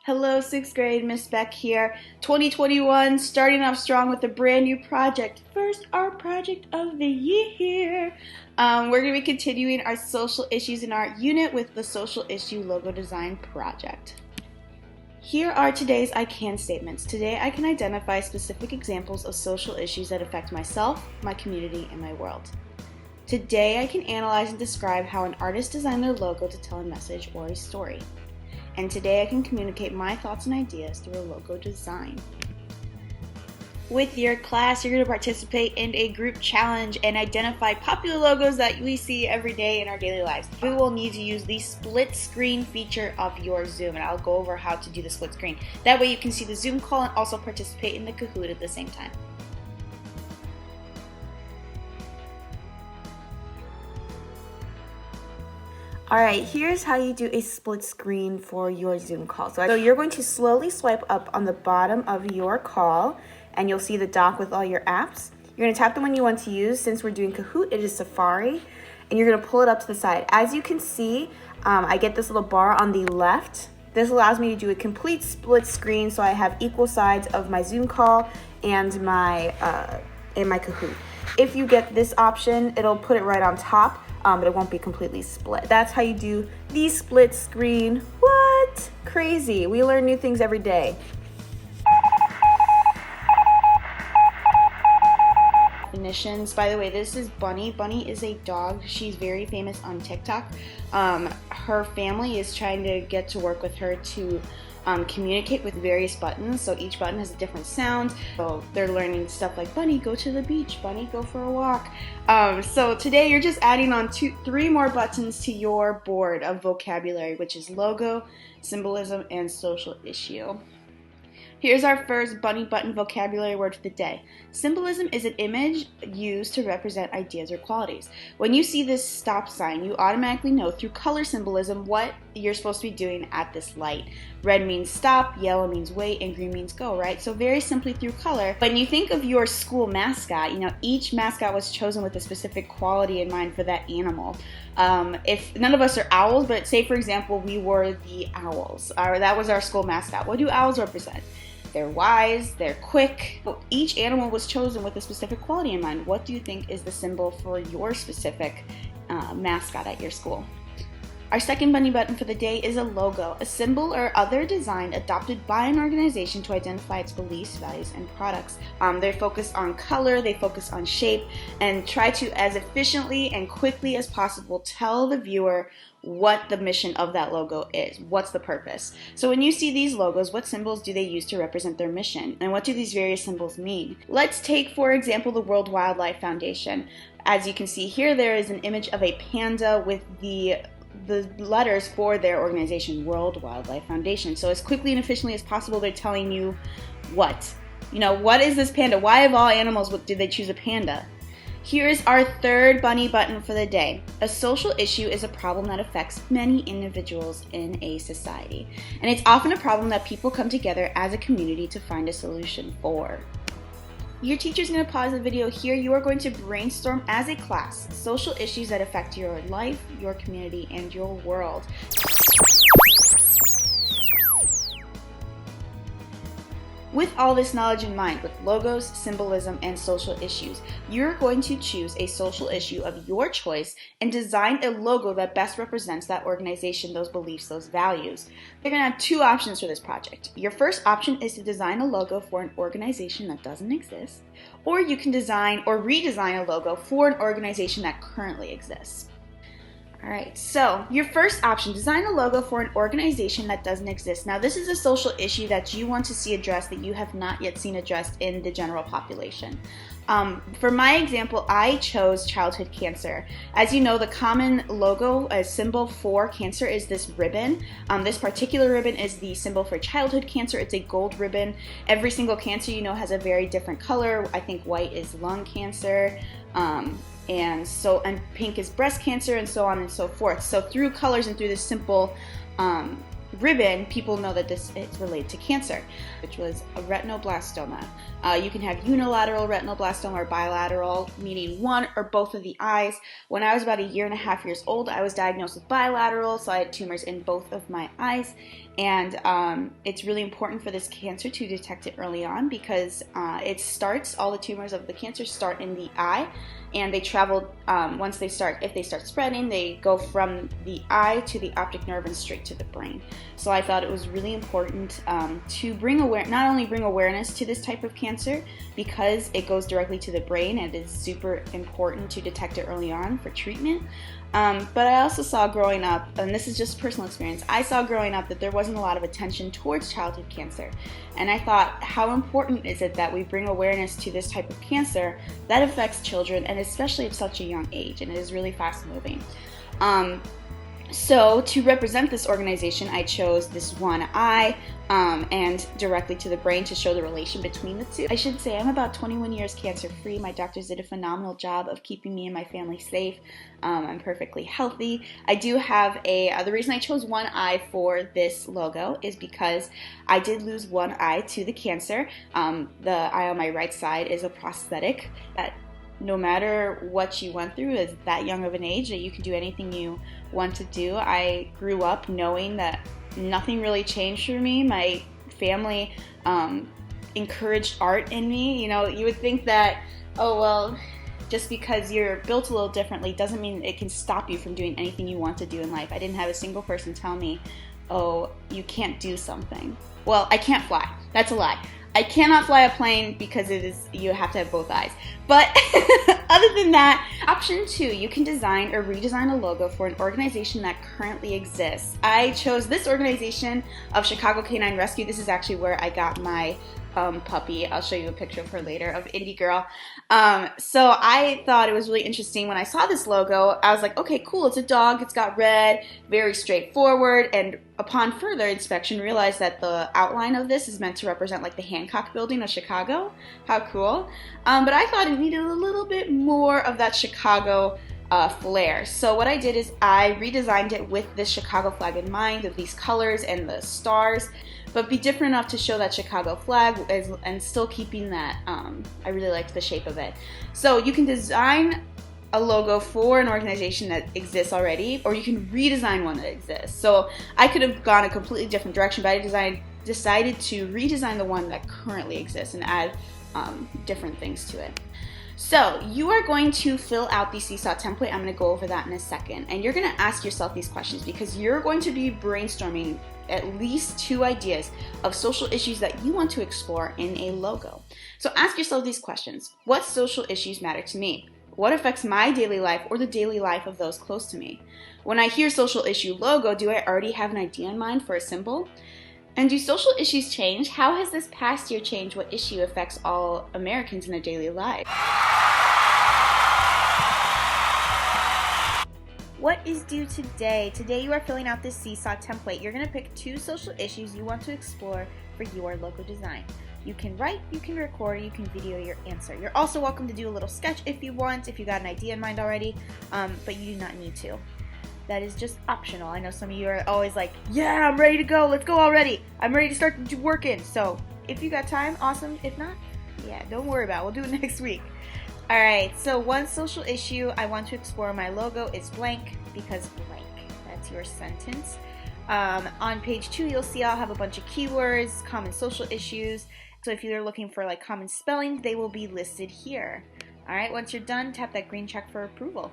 Hello, sixth grade, Miss Beck here. 2021, starting off strong with a brand new project. First, our project of the year. We're going to be continuing our social issues in art unit with the social issue logo design project. Here are today's I can statements. Today, I can identify specific examples of social issues that affect myself, my community, and my world. Today, I can analyze and describe how an artist designed their logo to tell a message or a story. And today I can communicate my thoughts and ideas through a logo design. With your class, you're going to participate in a group challenge and identify popular logos that we see every day in our daily lives. We will need to use the split screen feature of your Zoom, and I'll go over how to do the split screen. That way you can see the Zoom call and also participate in the Kahoot at the same time. Alright, here's how you do a split screen for your Zoom call. So you're going to slowly swipe up on the bottom of your call and you'll see the dock with all your apps. You're going to tap the one you want to use. Since we're doing Kahoot, it is Safari, and you're going to pull it up to the side. As you can see, I get this little bar on the left. This allows me to do a complete split screen so I have equal sides of my Zoom call and my Kahoot. If you get this option, it'll put it right on top. But it won't be completely split. That's how you do the split screen. What? Crazy. We learn new things every day. Definitions. By the way, this is Bunny. Bunny is a dog. She's very famous on TikTok. Her family is trying to get to work with her to communicate with various buttons. So each button has a different sound. So they're learning stuff like Bunny, go to the beach. Bunny, go for a walk. So today you're just adding on three more buttons to your board of vocabulary, which is logo, symbolism, and social issue. Here's our first bunny button vocabulary word for the day. Symbolism is an image used to represent ideas or qualities. When you see this stop sign, you automatically know through color symbolism what you're supposed to be doing at this light. Red means stop, yellow means wait, and green means go, right? So very simply through color. When you think of your school mascot, each mascot was chosen with a specific quality in mind for that animal. If none of us are owls, but say for example we were the owls, or that was our school mascot, what do owls represent? They're wise, they're quick. Each animal was chosen with a specific quality in mind. What do you think is the symbol for your specific mascot at your school? Our second bunny button for the day is a logo, a symbol or other design adopted by an organization to identify its beliefs, values, and products. They focus on color, they focus on shape, and try to, as efficiently and quickly as possible, tell the viewer what the mission of that logo is. What's the purpose? So when you see these logos, what symbols do they use to represent their mission? And what do these various symbols mean? Let's take, for example, the World Wildlife Foundation. As you can see here, there is an image of a panda with the letters for their organization, World Wildlife Foundation. So as quickly and efficiently as possible, they're telling you what? What is this panda? Why of all animals did they choose a panda? Here's our third bunny button for the day. A social issue is a problem that affects many individuals in a society. And it's often a problem that people come together as a community to find a solution for. Your teacher's going to pause the video here. You are going to brainstorm as a class social issues that affect your life, your community, and your world. With all this knowledge in mind, with logos, symbolism, and social issues, you're going to choose a social issue of your choice and design a logo that best represents that organization, those beliefs, those values. You're going to have two options for this project. Your first option is to design a logo for an organization that doesn't exist, or you can design or redesign a logo for an organization that currently exists. Alright, so your first option, design a logo for an organization that doesn't exist. Now this is a social issue that you want to see addressed that you have not yet seen addressed in the general population. For my example, I chose childhood cancer. As you know, the common logo, a symbol for cancer is this ribbon. This particular ribbon is the symbol for childhood cancer. It's a gold ribbon. Every single cancer has a very different color. I think white is lung cancer. And pink is breast cancer, and so on and so forth. So through colors and through this simple ribbon, people know that this is related to cancer, which was a retinoblastoma. You can have unilateral retinoblastoma or bilateral, meaning one or both of the eyes. When I was about 1.5 years old, I was diagnosed with bilateral, so I had tumors in both of my eyes. And it's really important for this cancer to detect it early on because all the tumors of the cancer start in the eye, and they travel, if they start spreading, they go from the eye to the optic nerve and straight to the brain. So I thought it was really important to not only bring awareness to this type of cancer because it goes directly to the brain and it is super important to detect it early on for treatment. But I also saw growing up, and this is just personal experience, I saw growing up that there wasn't a lot of attention towards childhood cancer. And I thought, how important is it that we bring awareness to this type of cancer that affects children, and especially at such a young age, and it is really fast moving. So to represent this organization, I chose this one eye and directly to the brain to show the relation between the two. I should say I'm about 21 years cancer free. My doctors did a phenomenal job of keeping me and my family safe. I'm perfectly healthy. I do have the reason I chose one eye for this logo is because I did lose one eye to the cancer. The eye on my right side is a prosthetic that no matter what you went through at that young of an age, that you can do anything you want to do. I grew up knowing that nothing really changed for me. My family encouraged art in me. You know, you would think that, oh, well, just because you're built a little differently doesn't mean it can stop you from doing anything you want to do in life. I didn't have a single person tell me, oh, you can't do something. Well, I can't fly. That's a lie. I cannot fly a plane because you have to have both eyes. But other than that, option 2, you can design or redesign a logo for an organization that currently exists. I chose this organization of Chicago Canine Rescue. This is actually where I got my puppy. I'll show you a picture of her later, of Indy Girl. So I thought it was really interesting when I saw this logo. I was like, okay, cool, it's a dog, it's got red, very straightforward, and upon further inspection realized that the outline of this is meant to represent like the Hancock Building of Chicago. How cool. But I thought it needed a little bit more of that Chicago flair. So what I did is I redesigned it with this Chicago flag in mind, of these colors and the stars, but be different enough to show that Chicago flag and still keeping that, I really liked the shape of it. So you can design a logo for an organization that exists already, or you can redesign one that exists. So I could have gone a completely different direction, but I decided to redesign the one that currently exists and add different things to it. So you are going to fill out the Seesaw template. I'm going to go over that in a second. And you're going to ask yourself these questions because you're going to be brainstorming at least 2 ideas of social issues that you want to explore in a logo. So ask yourself these questions. What social issues matter to me? What affects my daily life or the daily life of those close to me? When I hear social issue logo, do I already have an idea in mind for a symbol? And do social issues change? How has this past year changed what issue affects all Americans in their daily lives? What is due today? Today you are filling out this Seesaw template. You're going to pick 2 social issues you want to explore for your logo design. You can write, you can record, you can video your answer. You're also welcome to do a little sketch if you want, if you got an idea in mind already, but you do not need to. That is just optional. I know some of you are always like, yeah, I'm ready to go. Let's go already. I'm ready to start working. So if you got time, awesome. If not, yeah, don't worry about it. We'll do it next week. All right, so one social issue I want to explore in my logo is blank, because blank. That's your sentence. On page 2, you'll see I'll have a bunch of keywords, common social issues. So if you're looking for like common spelling, they will be listed here. All right, once you're done, tap that green check for approval.